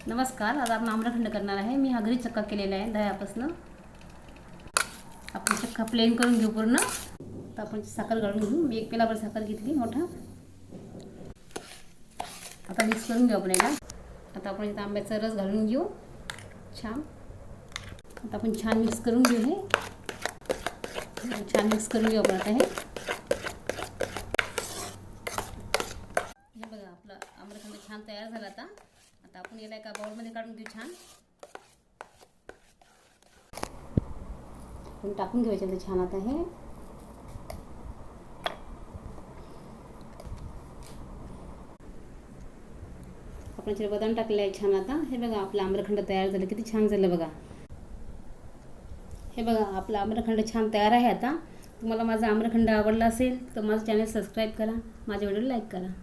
नमस्कार, आज आपण आम्रखंड करणार आहे। मी हा घरी चक्का केलेला आहे दह्यापासून। आपण चक्का प्लेन करून घेऊ पूर्ण। तर आपण साखर घालून घेऊ। मी 1 पेलाभर साखर घेतली मोठा। आता मिक्स करून घेऊ आपण याला। आता आपण इथे आंब्याचा रस घालून घेऊ छान। आता आपण छान मिक्स करून घेऊ। हे छान मिक्स करून घेऊ आपण आता हे बघा आपला आम्रखंड छान तयार झाला। आता आपण याला एका बाउल मध्ये काढून घेऊ छान। आपण टाकून घ्यायचं छान आता हे। आपण इथे बदाम टाकले आहे छान। आता हे बघा आपला आम्रखंड तयार झालं। किती छान झालं बघा। हे बघा आपला आम्रखंड छान तयार आहे। आता तुम्हाला माझा आम्रखंड आवडला असेल तर माझं चॅनल सबस्क्राइब करा, माझ्या व्हिडिओला लाईक करा।